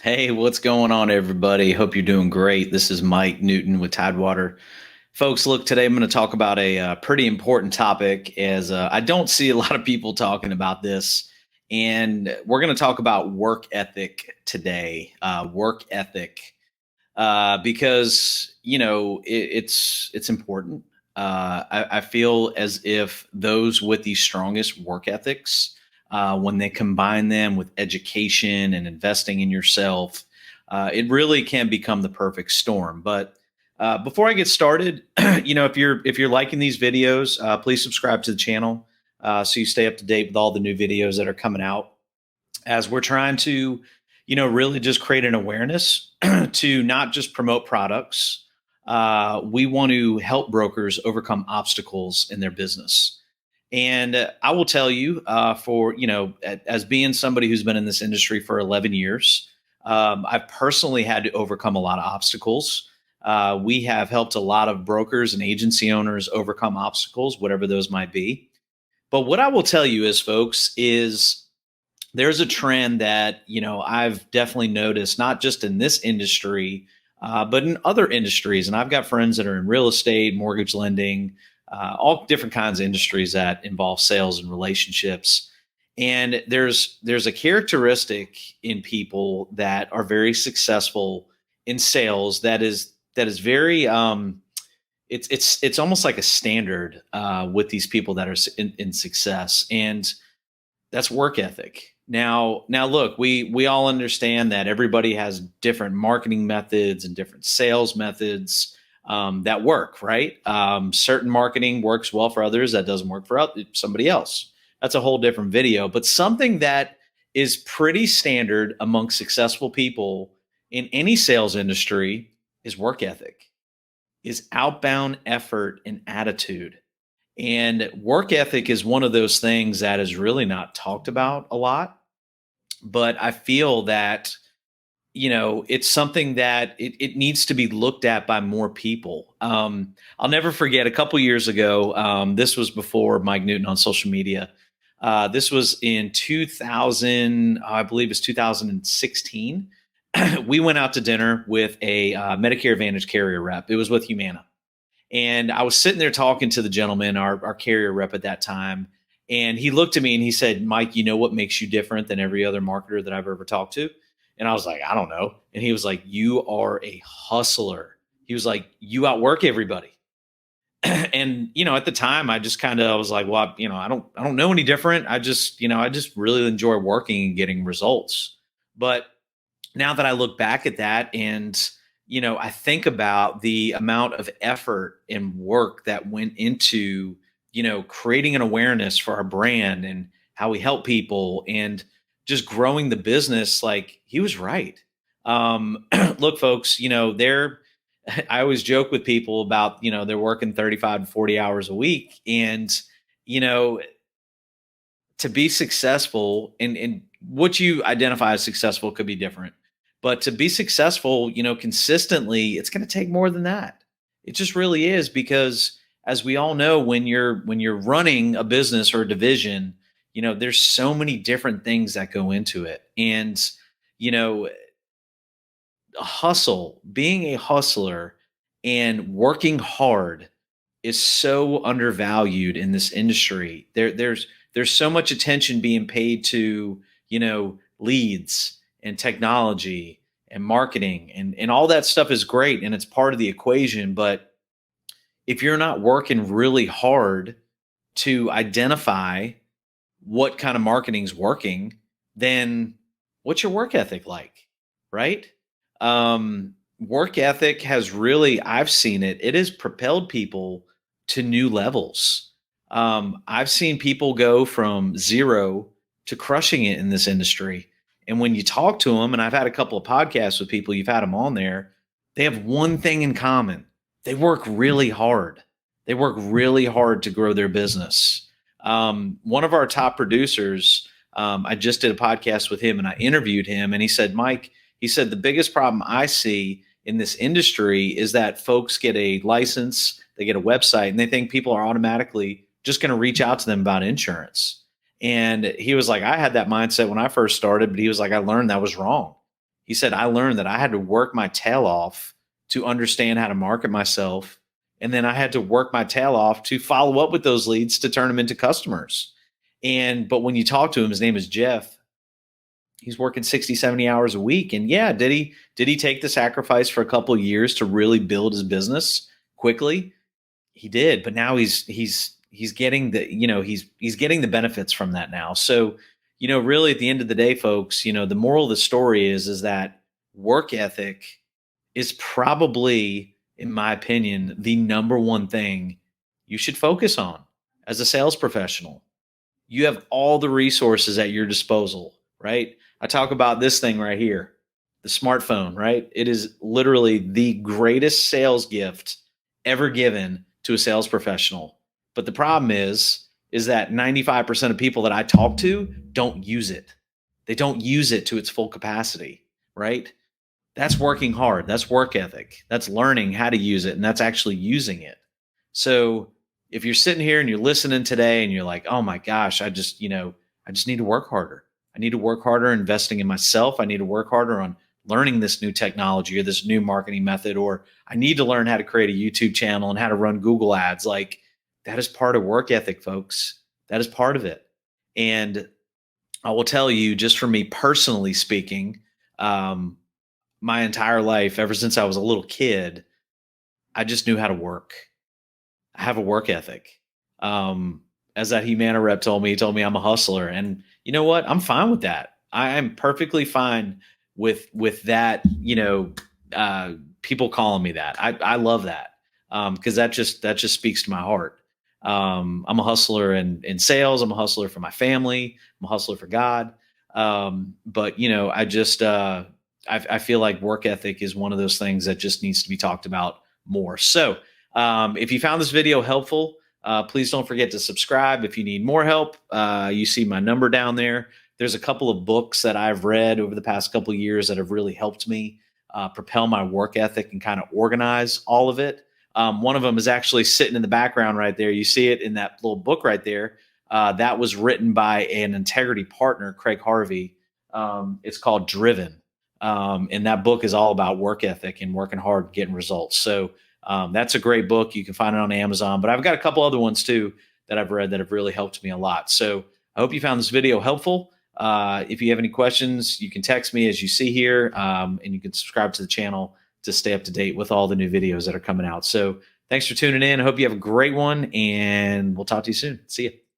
Hey, what's going on, everybody? Hope you're doing great. This is Mike Newton with Tidewater. Folks, look, today I'm going to talk about a pretty important topic as I don't see a lot of people talking about this. And we're going to talk about work ethic today. Work ethic, because, it's important. I feel as if those with the strongest work ethics, when they combine them with education and investing in yourself, it really can become the perfect storm. But before I get started, if you're liking these videos, please subscribe to the channel so you stay up to date with all the new videos that are coming out. As we're trying to, really just create an awareness to not just promote products. We want to help brokers overcome obstacles in their business. And I will tell you, as being somebody who's been in this industry for 11 years, I've personally had to overcome a lot of obstacles. We have helped a lot of brokers and agency owners overcome obstacles, whatever those might be. But what I will tell you is, folks, is there's a trend that I've definitely noticed, not just in this industry, but in other industries. And I've got friends that are in real estate, mortgage lending, all different kinds of industries that involve sales and relationships. And there's a characteristic in people that are very successful in sales that is very it's almost like a standard with these people that are in success, and that's work ethic. Now, look, we all understand that everybody has different marketing methods and different sales methods that work, right? Certain marketing works well for others, that doesn't work for somebody else. That's a whole different video. But something that is pretty standard among successful people in any sales industry is work ethic, is outbound effort and attitude. And work ethic is one of those things that is really not talked about a lot. But I feel that, it's something that it needs to be looked at by more people. I'll never forget a couple years ago, this was before Mike Newton on social media. This was in 2000, I believe it's 2016. We went out to dinner with a Medicare Advantage carrier rep. It was with Humana. And I was sitting there talking to the gentleman, our carrier rep at that time. And he looked at me and he said, Mike, you know what makes you different than every other marketer that I've ever talked to? And I was like, I don't know. And he was like, you are a hustler. He was like, you outwork everybody. And, at the time I just kind of was like, well, I don't know any different. I just really enjoy working and getting results. But now that I look back at that and I think about the amount of effort and work that went into creating an awareness for our brand and how we help people and just growing the business, like he was right. Look, folks, they're I always joke with people about they're working 35 to 40 hours a week, and you know to be successful, and what you identify as successful could be different, but to be successful consistently, it's going to take more than that. It just really is, because as we all know, when you're running a business or a division, there's so many different things that go into it. And you know hustle, being a hustler and working hard is so undervalued in this industry. There's so much attention being paid to, leads and technology and marketing, and all that stuff is great and it's part of the equation. But if you're not working really hard to identify what kind of marketing's working, then what's your work ethic like? Right? Work ethic has really, I've seen it, it has propelled people to new levels. I've seen people go from zero to crushing it in this industry. And when you talk to them, and I've had a couple of podcasts with people, you've had them on there, they have one thing in common: they work really hard. They work really hard to grow their business. One of our top producers, I just did a podcast with him and I interviewed him, and he said, Mike, he said, the biggest problem I see in this industry is that folks get a license, they get a website, and they think people are automatically just going to reach out to them about insurance. And he was like, I had that mindset when I first started, but he was like, I learned that was wrong. He said, I learned that I had to work my tail off to understand how to market myself. And then I had to work my tail off to follow up with those leads to turn them into customers. But when you talk to him, his name is Jeff. He's working 60, 70 hours a week. And yeah, did he take the sacrifice for a couple of years to really build his business quickly? He did, but now he's getting he's getting the benefits from that now. So, really at the end of the day, folks, the moral of the story is that work ethic is probably, in my opinion, the number one thing you should focus on as a sales professional. You have all the resources at your disposal, right? I talk about this thing right here, the smartphone, right? It is literally the greatest sales gift ever given to a sales professional. But the problem is that 95% of people that I talk to don't use it. They don't use it to its full capacity, right? That's working hard. That's work ethic. That's learning how to use it, and that's actually using it. So if you're sitting here and you're listening today and you're like, oh my gosh, I just need to work harder. I need to work harder investing in myself. I need to work harder on learning this new technology or this new marketing method, or I need to learn how to create a YouTube channel and how to run Google ads. Like, that is part of work ethic, folks. That is part of it. And I will tell you, just for me personally speaking, my entire life, ever since I was a little kid, I just knew how to work. I have a work ethic. As that Humana rep told me, he told me I'm a hustler. And you know what? I'm fine with that. I am perfectly fine with that, people calling me that. I love that. Because that just speaks to my heart. I'm a hustler in sales. I'm a hustler for my family. I'm a hustler for God. But I feel like work ethic is one of those things that just needs to be talked about more. So if you found this video helpful, please don't forget to subscribe. If you need more help, you see my number down there. There's a couple of books that I've read over the past couple of years that have really helped me propel my work ethic and kind of organize all of it. One of them is actually sitting in the background right there. You see it in that little book right there. That was written by an integrity partner, Craig Harvey. It's called Driven. And that book is all about work ethic and working hard, getting results. So that's a great book. You can find it on Amazon, but I've got a couple other ones too that I've read that have really helped me a lot. So I hope you found this video helpful. If you have any questions, you can text me as you see here, and you can subscribe to the channel to stay up to date with all the new videos that are coming out. So thanks for tuning in. I hope you have a great one, and we'll talk to you soon. See you.